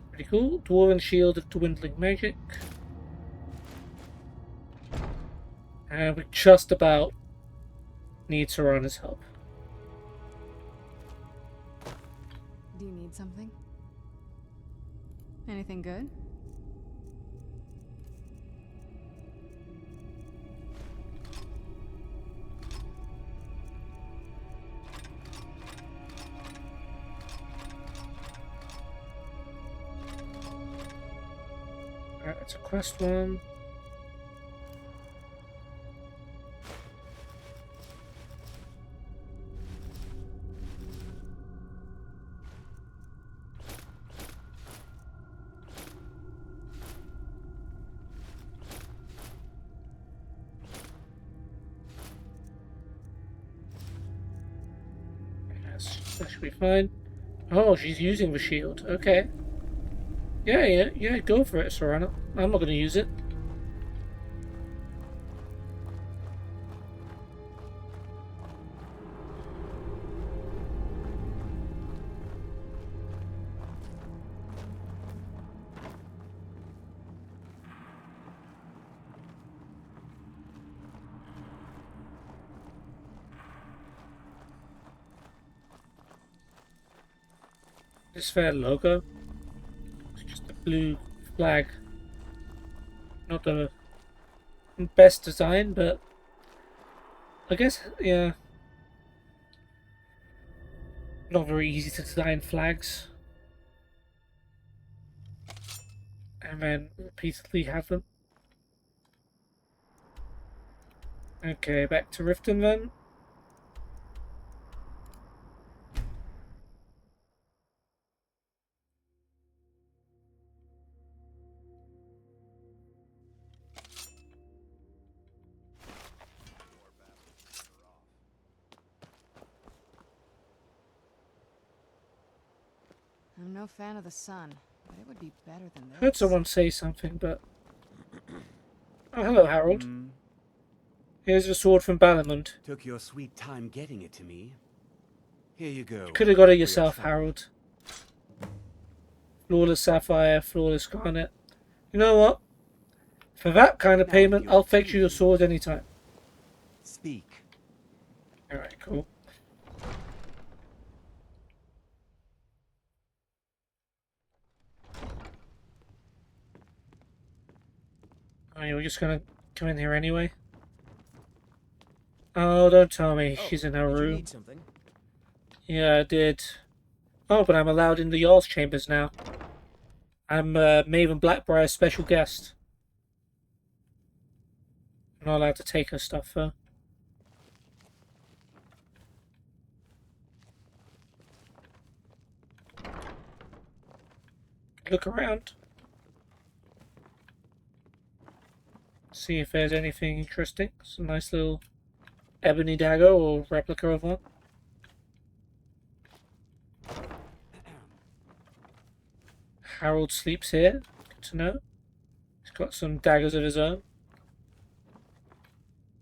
Pretty cool. Dwarven shield of dwindling magic. And we just about need Serana's help. Do you need something? Anything good? Alright, it's a quest one. Yes, that should be fine. Oh, she's using the shield. Okay. Yeah, go for it, Serana. I'm not going to use it. This fair logo. It's just a blue flag. Not the best design, but I guess, yeah. Not very easy to design flags. And then repeatedly have them. Okay, back to Riften then. I'm no fan of the sun, but it would be better than this. Heard someone say something, but... Oh, hello, Harold. Here's a sword from Balamund. Took your sweet time getting it to me. Here you go. You could have got it for your yourself, trouble. Harold. Flawless sapphire, flawless garnet. You know what? For that kind of Now, payment, you're I'll fetch you your teasing. sword anytime. Speak. Alright, cool. Oh, you were just gonna come in here anyway? Oh, don't tell me. She's in her Did you room. need something? Yeah, I did. Oh, but I'm allowed in the Jarl's chambers now. I'm Maven Blackbriar's special guest. I'm not allowed to take her stuff, though. Look around. See if there's anything interesting. It's a nice little ebony dagger or replica of one. Harold sleeps here. Good to know. He's got some daggers of his own.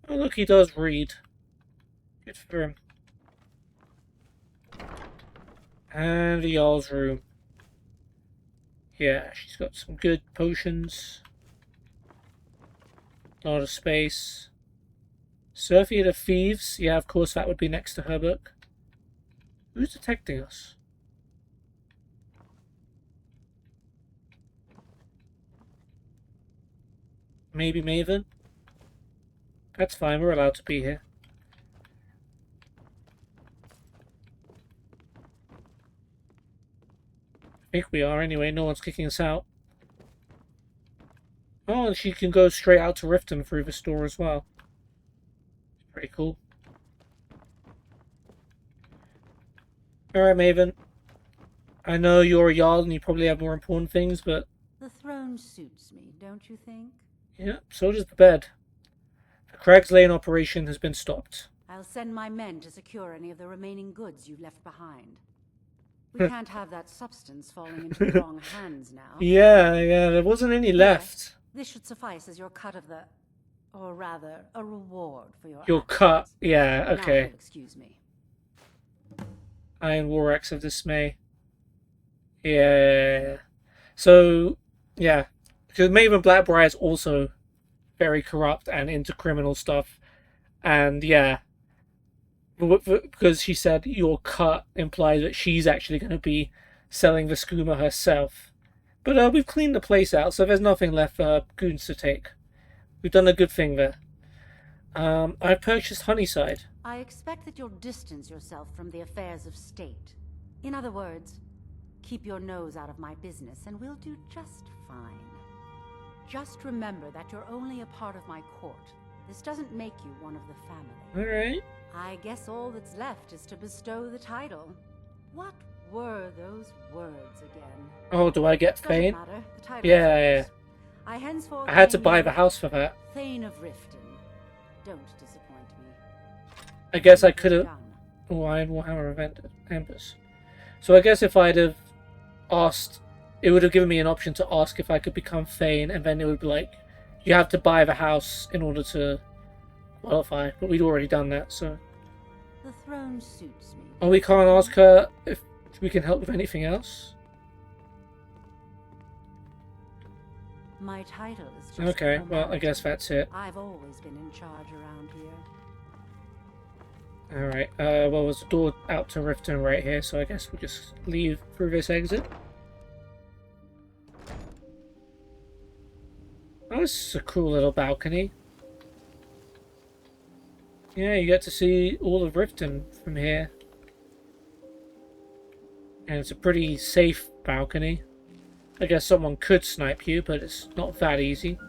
Oh, look, he does read. Good for him. And the Jarl's room. Yeah, she's got some good potions. A lot of space. Surfy of the Thieves. Yeah, of course, that would be next to her book. Who's detecting us? Maybe Maven? That's fine, we're allowed to be here. I think we are anyway, no one's kicking us out. Oh, and she can go straight out to Riften through the store as well. Pretty cool. Alright, Maven. I know you're a Jarl and you probably have more important things, but... The throne suits me, don't you think? Yeah, so does the bed. The Crag's Lane operation has been stopped. I'll send my men to secure any of the remaining goods you've left behind. We can't have that substance falling into the wrong hands now. Yeah, there wasn't any left. This should suffice as your cut of the... or rather, a reward for your Your actions. cut, yeah, Now okay. you'll excuse me. Iron War Axe of Dismay. Yeah. So, yeah. Because Maven Blackbriar is also very corrupt and into criminal stuff. And, yeah. Because she said your cut implies that she's actually going to be selling the skooma herself. But we've cleaned the place out, so there's nothing left for her goons to take. We've done a good thing there. I've purchased Honeyside. I expect that you'll distance yourself from the affairs of state. In other words, keep your nose out of my business and we'll do just fine. Just remember that you're only a part of my court. This doesn't make you one of the family. Alright. I guess all that's left is to bestow the title. What were those words again? Oh, do I get Doesn't Thane? matter. The title Yeah, is yeah. I henceforth I had to name buy you the house for that. Thane of Riften. Don't disappoint me. I guess I could have... Done. Oh, Iron Warhammer event Embers. So I guess if I'd have asked... It would have given me an option to ask if I could become Thane, and then it would be like, you have to buy the house in order to qualify. But we'd already done that, so... The throne suits me. Oh, we can't ask her if we can help with anything else? My title is just Okay, a well, I guess that's it. I've always been in charge around here. Alright, well, there's a door out to Riften right here, so I guess we'll just leave through this exit. Oh, this is a cool little balcony. Yeah, you get to see all of Riften from here. And it's a pretty safe balcony. I guess someone could snipe you, but it's not that easy.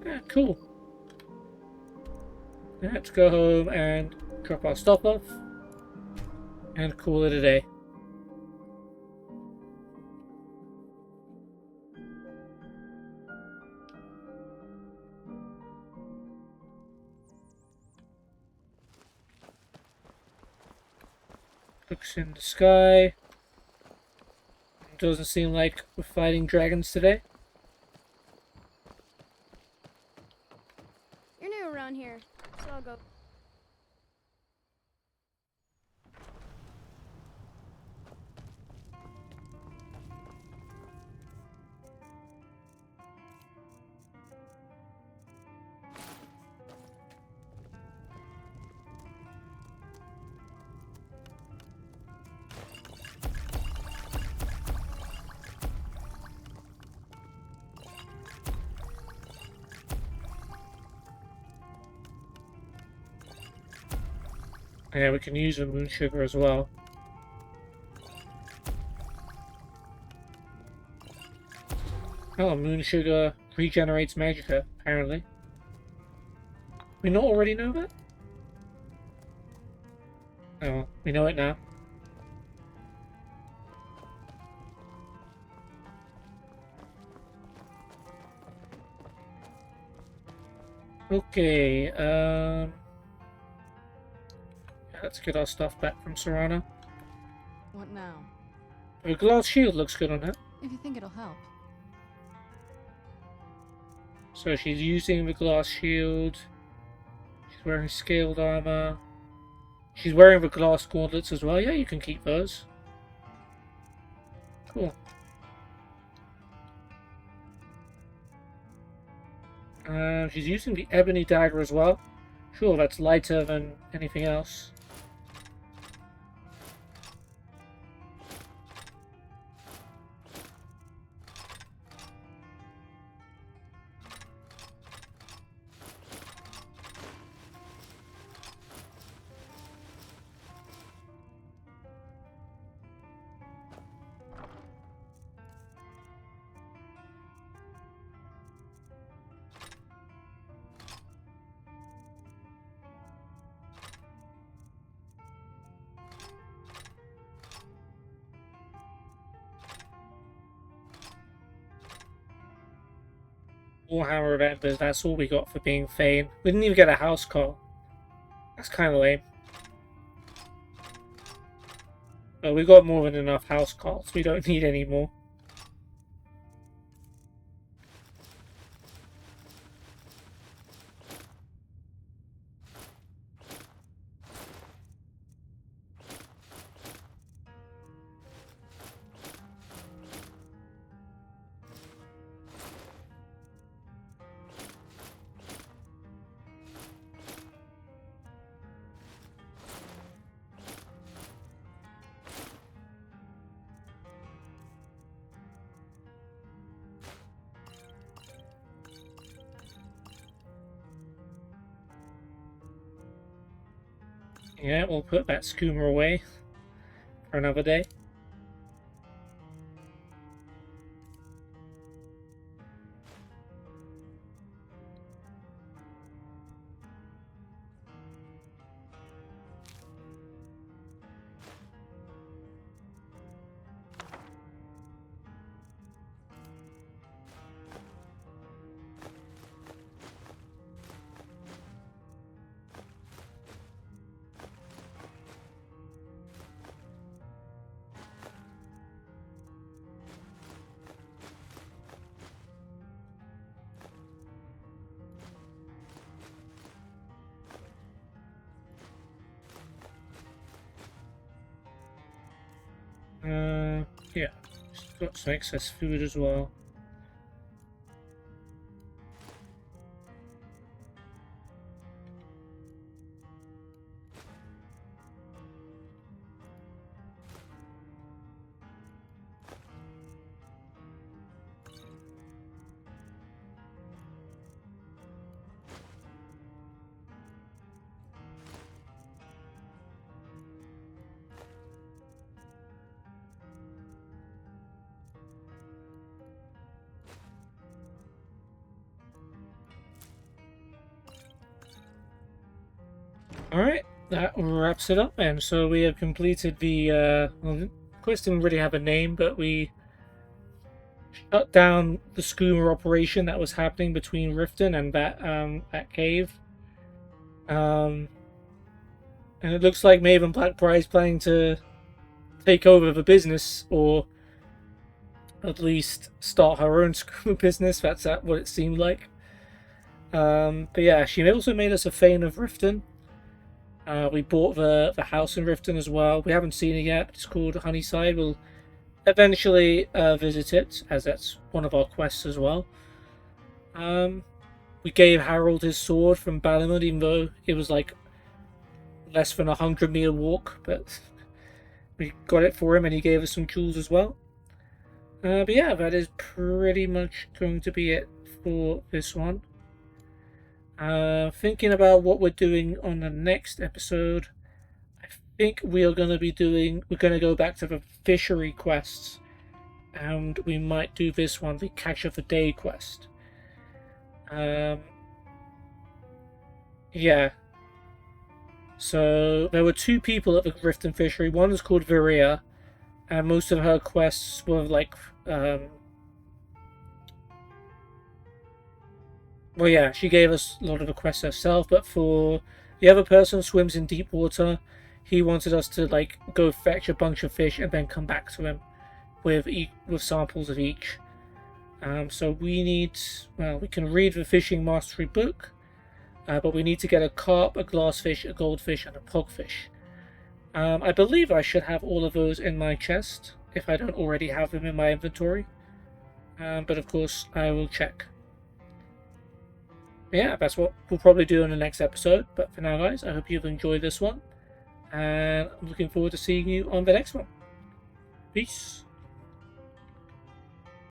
Yeah, cool. Let's go home and drop our stuff off. And call it a day. Looks in the sky. Doesn't seem like we're fighting dragons today. You're new around here, so I'll go. Yeah, we can use the moon sugar as well. Oh, moon sugar regenerates magicka, apparently. We not already know that? Oh, we know it now. Okay, let's get our stuff back from Serana. What now? The glass shield looks good on her. If you think it'll help. So she's using the glass shield. She's wearing scaled armor. She's wearing the glass gauntlets as well. Yeah, you can keep those. Cool. She's using the ebony dagger as well. Sure, that's lighter than anything else. Warhammer of Embers, that's all we got for being Thane. We didn't even get a house call. That's kind of lame. But we got more than enough house calls. We don't need any more. Yeah, we'll put that skooma away for another day. Yeah, just got some excess food as well. Alright, that wraps it up then. So we have completed the, well, the quest didn't really have a name, but we shut down the skooma operation that was happening between Riften and that cave. And it looks like Maven Blackbriar is planning to take over the business, or at least start her own skooma business. That's what it seemed like. But yeah, she also made us a Thane of Riften. We bought the house in Riften as well. We haven't seen it yet. It's called Honeyside. We'll eventually visit it, as that's one of our quests as well. We gave Harold his sword from Balamud, even though it was like less than 100-meter walk, but we got it for him, and he gave us some tools as well. But yeah, that is pretty much going to be it for this one. Thinking about what we're doing on the next episode, I think we are going to be we're going to go back to the fishery quests, and we might do this one, the Catch of the Day quest. Yeah. So there were two people at the Riften fishery. One is called Viria, and most of her quests were like, well, yeah, she gave us a lot of the quests herself, but for the other person who swims in deep water, he wanted us to like go fetch a bunch of fish and then come back to him with samples of each. So we need, well, we can read the fishing mastery book, but we need to get a carp, a glassfish, a goldfish, and a pogfish. I believe I should have all of those in my chest, if I don't already have them in my inventory. But of course, I will check. Yeah, that's what we'll probably do in the next episode. But for now, guys, I hope you've enjoyed this one. And I'm looking forward to seeing you on the next one. Peace.